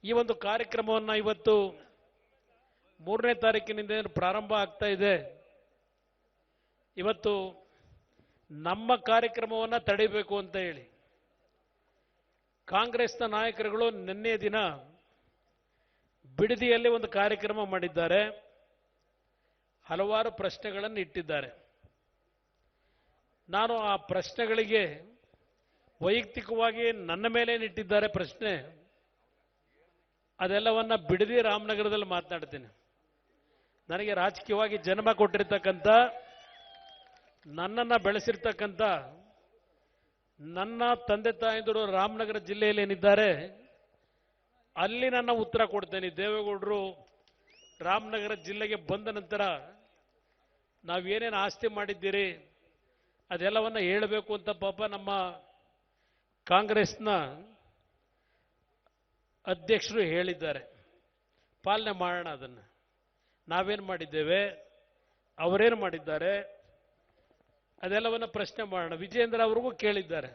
ಈ ಒಂದು ಕಾರ್ಯಕ್ರಮವನ್ನು ಇವತ್ತು 3ನೇ ತಾರೀಕಿನಿಂದ ಪ್ರಾರಂಭ ಆಗ್ತಾ ಇದೆ. ಇವತ್ತು ನಮ್ಮ ಕಾರ್ಯಕ್ರಮವನ್ನು ತಡೆಯಬೇಕು ಅಂತ ಹೇಳಿ ಕಾಂಗ್ರೆಸ್ನ ನಾಯಕರುಗಳು ನಿನ್ನೆ ದಿನ ಬಿಡದಿಯಲ್ಲಿ ಒಂದು ಕಾರ್ಯಕ್ರಮ ಮಾಡಿದ್ದಾರೆ. ಹಲವಾರು ಪ್ರಶ್ನೆಗಳನ್ನು ಇಟ್ಟಿದ್ದಾರೆ. ನಾನು ಆ ಪ್ರಶ್ನೆಗಳಿಗೆ ವೈಯಕ್ತಿಕವಾಗಿ ನನ್ನ ಮೇಲೆ ಇಟ್ಟಿದ್ದಾರೆ ಪ್ರಶ್ನೆ, ಅದೆಲ್ಲವನ್ನ ಬಿಡದಿ ರಾಮನಗರದಲ್ಲಿ ಮಾತನಾಡ್ತೀನಿ. ನನಗೆ ರಾಜಕೀಯವಾಗಿ ಜನ್ಮ ಕೊಟ್ಟಿರ್ತಕ್ಕಂಥ, ನನ್ನನ್ನು ಬೆಳೆಸಿರ್ತಕ್ಕಂಥ ನನ್ನ ತಂದೆ ತಾಯಂದಿರು ರಾಮನಗರ ಜಿಲ್ಲೆಯಲ್ಲಿ ಏನಿದ್ದಾರೆ ಅಲ್ಲಿ ನನ್ನ ಉತ್ತರ ಕೊಡ್ತೇನೆ. ದೇವೇಗೌಡರು ರಾಮನಗರ ಜಿಲ್ಲೆಗೆ ಬಂದ ನಂತರ ನಾವೇನೇನು ಆಸ್ತಿ ಮಾಡಿದ್ದೀರಿ ಅದೆಲ್ಲವನ್ನ ಹೇಳಬೇಕು ಅಂತ ಪಾಪ ನಮ್ಮ ಕಾಂಗ್ರೆಸ್ನ ಅಧ್ಯಕ್ಷರು ಹೇಳಿದ್ದಾರೆ. ಪಾಲನೆ ಮಾಡೋಣ ಅದನ್ನು. ನಾವೇನು ಮಾಡಿದ್ದೇವೆ, ಅವರೇನು ಮಾಡಿದ್ದಾರೆ, ಅದೆಲ್ಲವನ್ನ ಪ್ರಶ್ನೆ ಮಾಡೋಣ. ವಿಜಯೇಂದ್ರ ಅವ್ರಿಗೂ ಕೇಳಿದ್ದಾರೆ.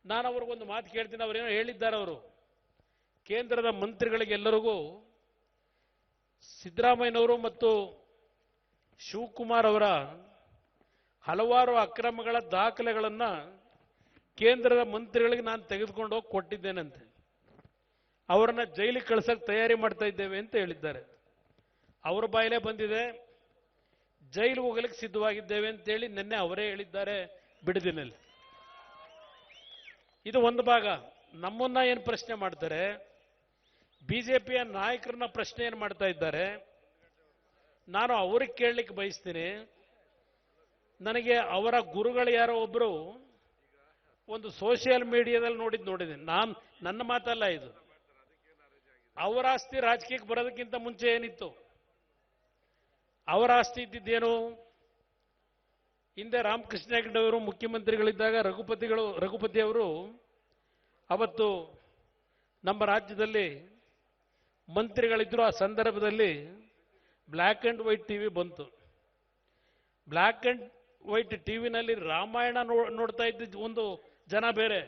ನಾನು ಅವ್ರಿಗೊಂದು ಮಾತು ಕೇಳ್ತೀನಿ. ಅವರೇನೋ ಹೇಳಿದ್ದಾರೆ. ಅವರು ಕೇಂದ್ರದ ಮಂತ್ರಿಗಳಿಗೆಲ್ಲರಿಗೂ ಸಿದ್ದರಾಮಯ್ಯನವರು ಮತ್ತು ಶಿವಕುಮಾರ್ ಅವರ ಹಲವಾರು ಅಕ್ರಮಗಳ ದಾಖಲೆಗಳನ್ನು ಕೇಂದ್ರದ ಮಂತ್ರಿಗಳಿಗೆ ನಾನು ತೆಗೆದುಕೊಂಡು ಹೋಗಿ ಕೊಟ್ಟಿದ್ದೇನಂತೆ. ಅವರನ್ನ ಜೈಲಿಗೆ ಕಳಿಸಕ್ಕೆ ತಯಾರಿ ಮಾಡ್ತಾ ಇದ್ದೇವೆ ಅಂತ ಹೇಳಿದ್ದಾರೆ. ಅವರ ಬಾಯಿಲೇ ಬಂದಿದೆ. ಜೈಲು ಹೋಗಲಿಕ್ಕೆ ಸಿದ್ಧವಾಗಿದ್ದೇವೆ ಅಂತೇಳಿ ನಿನ್ನೆ ಅವರೇ ಹೇಳಿದ್ದಾರೆ ಬಿಡದಿನಲ್ಲಿ. ಇದು ಒಂದು ಭಾಗ. ನಮ್ಮನ್ನ ಏನು ಪ್ರಶ್ನೆ ಮಾಡ್ತಾರೆ, ಬಿಜೆಪಿಯ ನಾಯಕರನ್ನ ಪ್ರಶ್ನೆ ಏನು ಮಾಡ್ತಾ ಇದ್ದಾರೆ, ನಾನು ಅವ್ರಿಗೆ ಕೇಳಲಿಕ್ಕೆ ಬಯಸ್ತೀನಿ. ನನಗೆ ಅವರ ಗುರುಗಳು ಯಾರೋ ಒಬ್ಬರು ಒಂದು ಸೋಷಿಯಲ್ ಮೀಡಿಯಾದಲ್ಲಿ ನೋಡಿದ್ದೀನಿ. ನನ್ನ ಮಾತಲ್ಲ ಇದು. ಅವರ ಆಸ್ತಿ ರಾಜಕೀಯಕ್ಕೆ ಬರೋದಕ್ಕಿಂತ ಮುಂಚೆ ಏನಿತ್ತು, ಅವರ ಆಸ್ತಿ ಇದ್ದಿದ್ದೇನು, ಹಿಂದೆ ರಾಮಕೃಷ್ಣ ಹೆಗಡೆ ಅವರು ಮುಖ್ಯಮಂತ್ರಿಗಳಿದ್ದಾಗ ರಘುಪತಿ ಅವರು ಅವತ್ತು ನಮ್ಮ ರಾಜ್ಯದಲ್ಲಿ ಮಂತ್ರಿಗಳಿದ್ರು. ಆ ಸಂದರ್ಭದಲ್ಲಿ ಬ್ಲ್ಯಾಕ್ ಅಂಡ್ ವೈಟ್ ಟಿವಿ ಬಂತು. ಬ್ಲ್ಯಾಕ್ ಅಂಡ್ ವೈಟ್ ಟಿವಿನಲ್ಲಿ ರಾಮಾಯಣ ನೋಡ್ತಾ ಇದ್ದ ಒಂದು ಜನ ಬೇರೆ,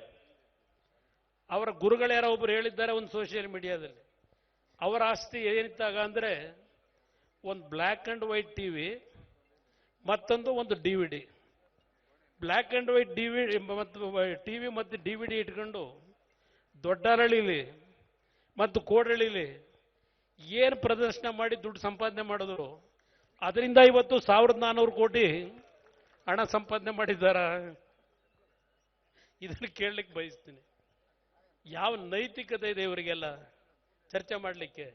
ಅವರ ಗುರುಗಳು ಯಾರೋ ಒಬ್ಬರು ಹೇಳಿದ್ದಾರೆ ಒಂದು ಸೋಷಿಯಲ್ ಮೀಡಿಯಾದಲ್ಲಿ. ಅವರ ಆಸ್ತಿ ಏನಿತ್ತಾಗ ಅಂದರೆ ಒಂದು ಬ್ಲ್ಯಾಕ್ ಅಂಡ್ ವೈಟ್ ಟಿವಿ, ಮತ್ತೊಂದು ಒಂದು DVD. Black and white TV ಮತ್ತು ಡಿವಿಡಿ ಇಟ್ಕೊಂಡು ದೊಡ್ಡರಳ್ಳಿಲಿ ಮತ್ತು ಕೋಡಳ್ಳಿಲಿ ಏನು ಪ್ರದರ್ಶನ ಮಾಡಿ ದುಡ್ಡು ಸಂಪಾದನೆ ಮಾಡಿದ್ರು. ಅದರಿಂದ ಇವತ್ತು 1400 ಕೋಟಿ ಹಣ ಸಂಪಾದನೆ ಮಾಡಿದ್ದಾರ. ಇದನ್ನು ಕೇಳಲಿಕ್ಕೆ ಬಯಸ್ತೀನಿ. ಯಾವ ನೈತಿಕತೆ ಇದೆ ಇವರಿಗೆಲ್ಲ ಚರ್ಚೆ ಮಾಡಲಿಕ್ಕೆ?